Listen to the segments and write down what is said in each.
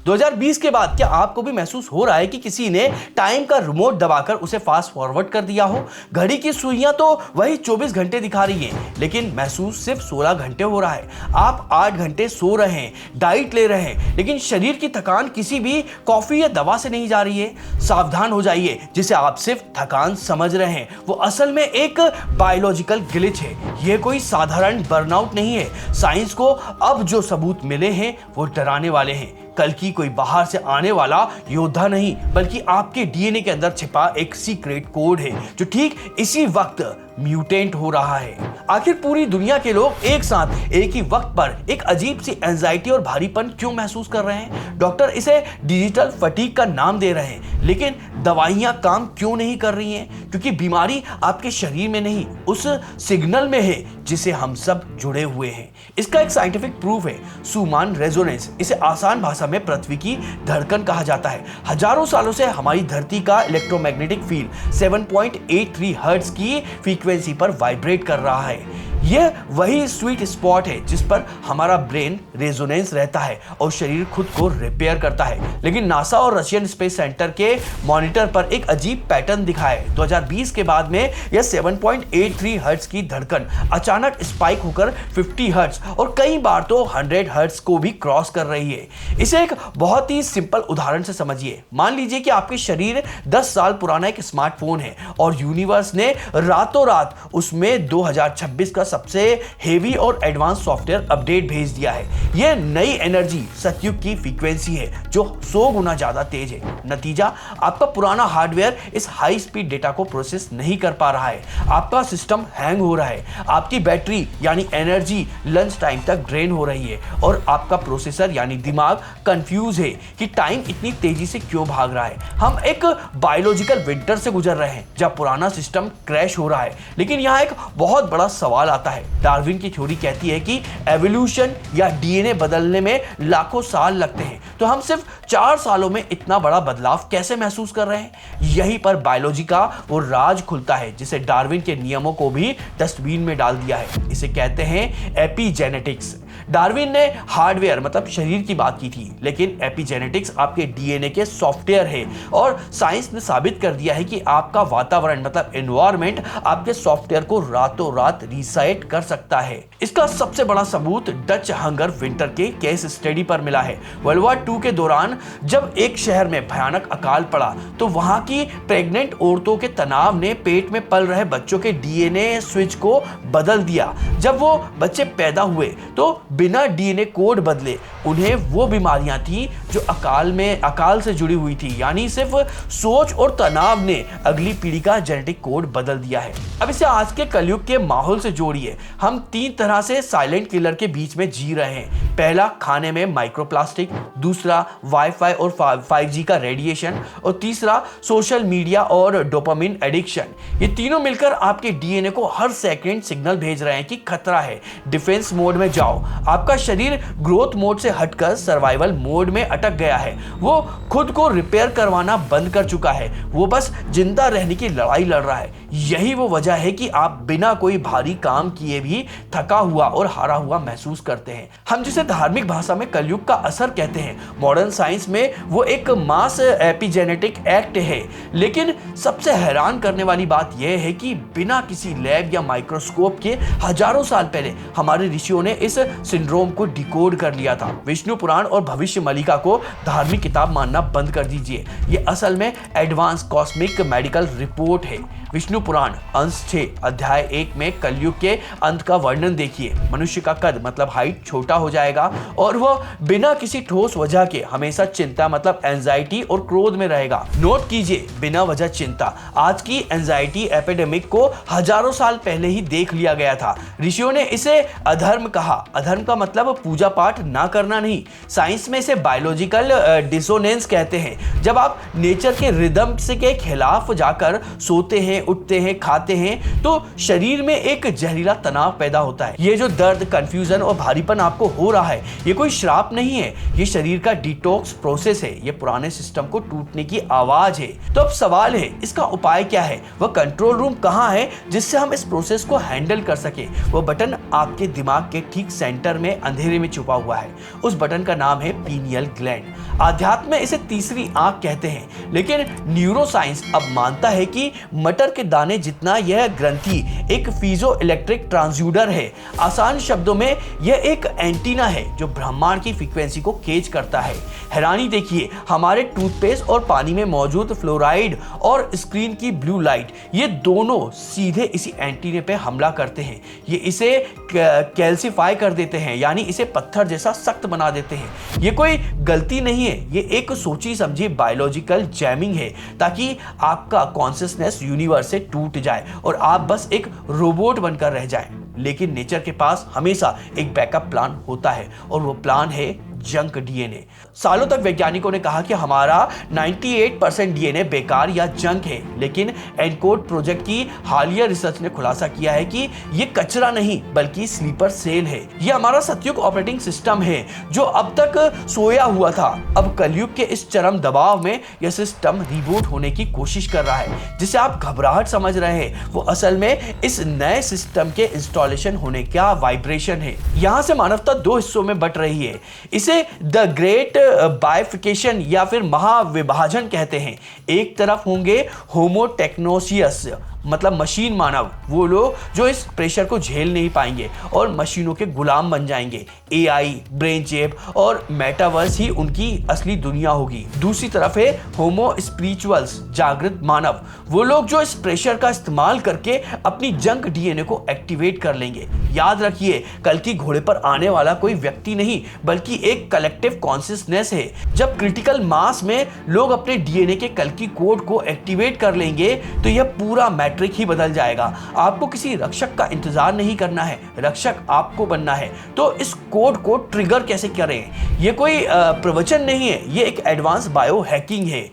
2020 के बाद क्या आपको भी महसूस हो रहा है कि किसी ने टाइम का रिमोट दबाकर उसे फास्ट फॉरवर्ड कर दिया हो? घड़ी की सुइयां तो वही 24 घंटे दिखा रही हैं, लेकिन महसूस सिर्फ 16 घंटे हो रहा है। आप 8 घंटे सो रहे हैं, डाइट ले रहे हैं, लेकिन शरीर की थकान किसी भी कॉफी या दवा से नहीं जा रही है। सावधान हो जाइए, जिसे आप सिर्फ थकान समझ रहे हैं वो असल में एक बायोलॉजिकल ग्लिच है। यह कोई साधारण बर्नआउट नहीं है। साइंस को अब जो सबूत मिले हैं वो डराने वाले हैं। कल की कोई बाहर से आने वाला योद्धा नहीं, बल्कि आपके डीएनए के अंदर छिपा एक सीक्रेट कोड है जो ठीक इसी वक्त म्यूटेंट हो रहा है। आखिर पूरी दुनिया के लोग एक साथ एक ही वक्त पर एक अजीब सी एंजाइटी और भारीपन क्यों महसूस कर रहे हैं? डॉक्टर इसे डिजिटल फटीग का नाम दे रहे हैं, लेकिन दवाइयां काम क्यों नहीं कर रही हैं? क्योंकि बीमारी आपके शरीर में नहीं, उस सिग्नल में है जिसे हम सब जुड़े हुए हैं। इसका एक साइंटिफिक प्रूफ है सुमान रेजोनेंस। इसे आसान भाषा में पृथ्वी की धड़कन कहा जाता है। हजारों सालों से हमारी धरती का इलेक्ट्रोमैग्नेटिक फील्ड 7.83 हर्ट्ज की फ्रीक्वेंसी पर वाइब्रेट कर रहा है। यह वही स्वीट स्पॉट है जिस पर हमारा ब्रेन रेजोनेंस रहता है और शरीर खुद को रिपेयर करता है। लेकिन नासा और रशियन स्पेस सेंटर के मॉनिटर पर एक अजीब पैटर्न दिखा है। 2020 के बाद में यह 7.83 हर्ट्ज की धड़कन अचानक स्पाइक होकर 50 हर्ट्ज और कई बार तो 100 हर्ट्ज को भी क्रॉस कर रही है। इसे एक बहुत ही सिंपल उदाहरण से समझिए। मान लीजिए कि आपके शरीर 10 साल पुराना एक स्मार्टफोन है और यूनिवर्स ने रातों रात उसमें 2026 का सबसे हेवी और एडवांस सॉफ्टवेयर अपडेट भेज दिया है। यह नई एनर्जी सतयुग की फ्रीक्वेंसी है जो 100 गुना ज्यादा तेज है। नतीजा, आपका पुराना हार्डवेयर इस हाई स्पीड डेटा को प्रोसेस नहीं कर पा रहा है। आपका सिस्टम हैंग हो रहा है, आपकी बैटरी यानी एनर्जी लंच टाइम तक ड्रेन हो रही है और आपका प्रोसेसर यानी दिमाग कंफ्यूज है कि टाइम इतनी तेजी से क्यों भाग रहा है। हम एक बायोलॉजिकल विंटर से गुजर रहे हैं जब पुराना सिस्टम क्रैश हो रहा है। लेकिन यहाँ एक बहुत बड़ा सवाल आता है। डार्विन की थ्योरी कहती है कि एवोल्यूशन या डीएनए बदलने में लाखों साल लगते हैं, तो हम सिर्फ 4 सालों में इतना बड़ा बदलाव कैसे महसूस कर रहे हैं? यहीं पर बायोलॉजी का वो राज खुलता है जिसे डार्विन के नियमों को भी डस्टबिन में डाल दिया है। इसे कहते हैं एपिजेनेटिक्स। डार्विन ने हार्डवेयर मतलब शरीर की बात की थी, लेकिन एपिजेनेटिक्स आपके डीएनए के सॉफ्टवेयर है और साइंस ने साबित कर दिया है कि आपका वातावरण मतलब एनवायरनमेंट आपके सॉफ्टवेयर को रातों रात रीसेट कर सकता है। इसका सबसे बड़ा सबूत डच हंगर विंटर के केस स्टडी पर मिला है। वर्ल्ड वॉर 2 के दौरान जब एक शहर में भयानक अकाल पड़ा तो वहां की प्रेग्नेंट औरतों के तनाव ने पेट में पल रहे बच्चों के डीएनए स्विच को बदल दिया। जब वो बच्चे पैदा हुए तो बिना डीएनए कोड बदले उन्हें वो बीमारियां थी जो अकाल से जुड़ी हुई थी। यानी सिर्फ सोच और तनाव ने अगली पीढ़ी का जेनेटिक कोड बदल दिया है। अब इसे आज के कलयुग के माहौल से जोड़िए। हम 3 तरह से साइलेंट किलर के बीच में जी रहे हैं। पहला, खाने में माइक्रोप्लास्टिक, दूसरा वाईफाई और 5G का रेडिएशन और तीसरा सोशल मीडिया और डोपामिन एडिक्शन। ये तीनों मिलकर आपके डीएनए को हर सेकंड सिग्नल भेज रहे हैं कि खतरा है, डिफेंस मोड में जाओ। आपका शरीर ग्रोथ मोड से हटकर सर्वाइवल मोड में अटक गया है। वो खुद को रिपेयर करवाना बंद कर चुका है। वो बस जिंदा रहने की लड़ाई लड़ रहा है। यही वो वजह है कि आप बिना कोई भारी काम किए भी थका हुआ और हारा हुआ महसूस करते हैं। हम जिसे धार्मिक भाषा में कलयुग का असर कहते हैं, मॉडर्न साइंस में वो एक मास एपिजेनेटिक एक्ट है। लेकिन सबसे हैरान करने वाली बात यह है कि बिना किसी लैब या माइक्रोस्कोप के हजारों साल पहले हमारे ऋषियों ने इस सिंड्रोम को डिकोड कर लिया था। विष्णु पुराण और भविष्य मलिका को धार्मिक किताब मानना बंद कर दीजिए। ये असल में एडवांस कॉस्मिक मेडिकल रिपोर्ट है। विष्णु पुराण अंश 6 अध्याय 1 में कलयुग के अंत का वर्णन देखिए। मनुष्य का कद मतलब हाइट छोटा हो जाएगा और वह बिना किसी ठोस वजह के हमेशा चिंता मतलब एंजाइटी और क्रोध में रहेगा। नोट कीजिए, बिना वजह चिंता। आज की एंजाइटी एपिडेमिक को हजारों साल पहले ही देख लिया गया था। ऋषियों ने इसे अधर्म कहा। अधर्म का मतलब पूजा पाठ ना करना नहीं। साइंस में इसे बायोलॉजिकल डिसोनेंस कहते हैं। जब आप नेचर के रिदम से के खिलाफ जाकर सोते हैं हैं, उठते हैं, खाते हैं तो शरीर में एक जहरीला तनाव पैदा होता है। ये जो दर्द, कंफ्यूजन और भारीपन आपको हो रहा है, ये कोई श्राप नहीं है, ये शरीर का डिटॉक्स प्रोसेस है, ये पुराने सिस्टम को टूटने की आवाज है। तो अब सवाल है, इसका उपाय क्या है? वह कंट्रोल रूम कहां है जिससे हम इस प्रोसेस को हैंडल कर सके? वो बटन आपके दिमाग के ठीक सेंटर में अंधेरे में छुपा हुआ है। उस बटन का नाम है पीनियल ग्लैंड। आध्यात्म में इसे तीसरी आंख कहते हैं, लेकिन न्यूरोसाइंस अब मानता है कि मटर के दाने जितना यह ग्रंथि एक पीजो इलेक्ट्रिक ट्रांसड्यूसर है। आसान शब्दों में यह एक एंटीना है जो ब्रह्मांड की फ्रीक्वेंसी को कैच करता है। हैरानी देखिए, हमारे टूथपेस्ट और पानी में मौजूद फ्लोराइड और स्क्रीन की ब्लू लाइट, ये दोनों सीधे इसी एंटीने पे हमला करते हैं। ये इसे कैल्सिफाई कर देते हैं, यानी इसे पत्थर जैसा सख्त बना देते हैं। ये कोई गलती नहीं है, ये एक सोची समझी बायोलॉजिकल जैमिंग है, ताकि आपका कॉन्शियसनेस यूनिवर्स से टूट जाए और आप बस एक रोबोट बनकर रह जाएं। लेकिन नेचर के पास हमेशा एक बैकअप प्लान होता है और वो प्लान है जंक डीएनए। सालों तक वैज्ञानिकों ने कहा कि हमारा 98% डीएनए बेकार या जंक है, लेकिन एनकोड प्रोजेक्ट की हालिया रिसर्च ने खुलासा किया है कि ये कचरा नहीं बल्कि स्लीपर सेल है। ये हमारा सतयुग ऑपरेटिंग सिस्टम है जो अब तक सोया हुआ था। अब कलयुग के इस चरम दबाव में यह सिस्टम रिबूट होने की कोशिश कर रहा है। जिसे आप घबराहट समझ रहे हैं, वो असल में इस नए सिस्टम के इंस्टॉलेशन होने का वाइब्रेशन है। यहां से मानवता दो हिस्सों में बट रही है। इसे द ग्रेट बाइफिकेशन या फिर महाविभाजन कहते हैं। एक तरफ होंगे होमो टेक्नोसियस, मतलब मशीन मानव, वो लोग जो इस प्रेशर को झेल नहीं पाएंगे और मशीनों के गुलाम बन जाएंगे। एआई, ब्रेन चिप और मेटावर्स ही उनकी असली दुनिया होगी। दूसरी तरफ है होमो स्पिरिचुअल्स, जागृत मानव, वो लोग जो इस प्रेशर का इस्तेमाल करके अपनी जंक डीएनए को एक्टिवेट कर लेंगे। याद रखिए, कल की घोड़े पर आने वाला कोई व्यक्ति नहीं बल्कि एक कलेक्टिव कॉन्शियसनेस है। जब क्रिटिकल मास में लोग अपने डीएनए के कल की कोड को एक्टिवेट कर लेंगे तो यह पूरा मैट्रिक ही बदल जाएगा। आपको किसी रक्षक का इंतजार नहीं करना है, रक्षक आपको बनना है। तो इस कोड को ट्रिगर कैसे करें? यह कोई प्रवचन नहीं है, यह एक एडवांस बायो हैकिंग है।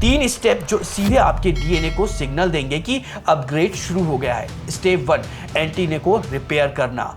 3 स्टेप जो सीधे आपके डीएनए को सिग्नल देंगे कि अपग्रेड शुरू हो गया है। स्टेप 1, एंटीने को रिपेयर करना।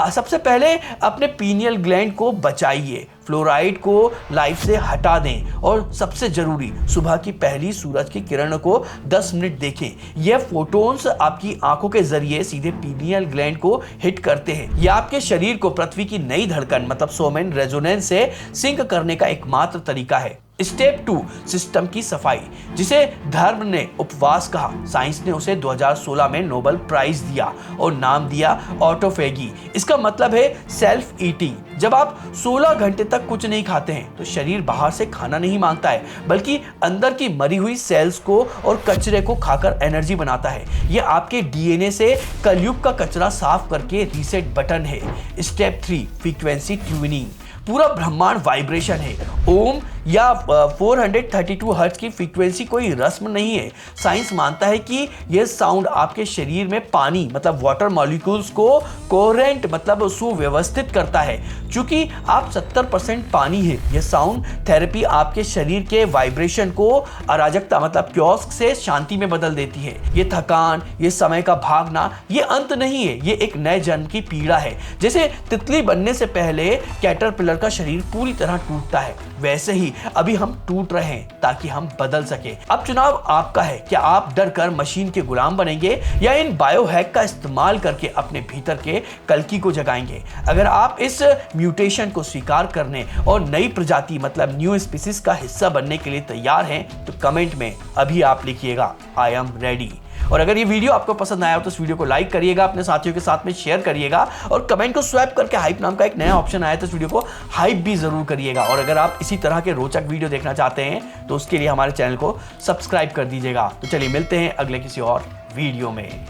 सबसे पहले अपने पीनियल ग्लैंड को बचाइए, फ्लोराइड को लाइफ से हटा दें और सबसे जरूरी, सुबह की पहली सूरज की किरण को 10 मिनट देखें। यह फोटोन्स आपकी आंखों के जरिए सीधे पीनियल ग्लैंड को हिट करते हैं। यह आपके शरीर को पृथ्वी की नई धड़कन मतलब सोमेन रेजोनेंस से सिंक करने का एकमात्र तरीका है। स्टेप 2, सिस्टम की सफाई, जिसे धर्म ने उपवास कहा। साइंस ने उसे 2016 में नोबेल प्राइज दिया और नाम दिया ऑटोफेगी। इसका मतलब है सेल्फ ईटिंग। जब आप 16 घंटे तक कुछ नहीं खाते हैं तो शरीर बाहर से खाना नहीं मांगता है, बल्कि अंदर की मरी हुई सेल्स को और कचरे को खाकर एनर्जी बनाता है। यह आपके डीएनए से कलयुग का कचरा साफ करके रीसेट बटन है। Step 3, frequency tuning. पूरा ब्रह्मांड वाइब्रेशन है। ओम या 432 हर्ट्ज की फ्रीक्वेंसी कोई रस्म नहीं है। साइंस मानता है कि यह साउंड आपके शरीर में पानी मतलब वाटर मॉलिक्यूल्स को कोहेरेंट मतलब सुव्यवस्थित करता है। क्योंकि आप 70% पानी है, यह साउंड थेरेपी आपके शरीर के वाइब्रेशन को अराजकता मतलब क्योस्क से शांति में बदल देती है। ये थकान, ये समय का भागना, ये अंत नहीं है, ये एक नए जन्म की पीड़ा है। जैसे तितली बनने से पहले कैटरपिलर का शरीर पूरी तरह टूटता है, वैसे ही अभी हम टूट रहे हैं ताकि हम बदल सके। अब चुनाव आपका है, क्या आप डर कर मशीन के गुलाम बनेंगे या इन बायोहैक का इस्तेमाल करके अपने भीतर के कल्कि को जगाएंगे। अगर आप इस म्यूटेशन को स्वीकार करने और नई प्रजाति मतलब न्यू स्पीसीज का हिस्सा बनने के लिए तैयार हैं तो कमेंट में अभी आप लिखिएगा आई एम रेडी। और अगर ये वीडियो आपको पसंद आया हो तो इस वीडियो को लाइक करिएगा, अपने साथियों के साथ में शेयर करिएगा और कमेंट को स्वैप करके हाइप नाम का एक नया ऑप्शन आया तो इस वीडियो को हाइप भी जरूर करिएगा। और अगर आप इसी तरह के रोचक वीडियो देखना चाहते हैं तो उसके लिए हमारे चैनल को सब्सक्राइब कर दीजिएगा। तो चलिए मिलते हैं अगले किसी और वीडियो में।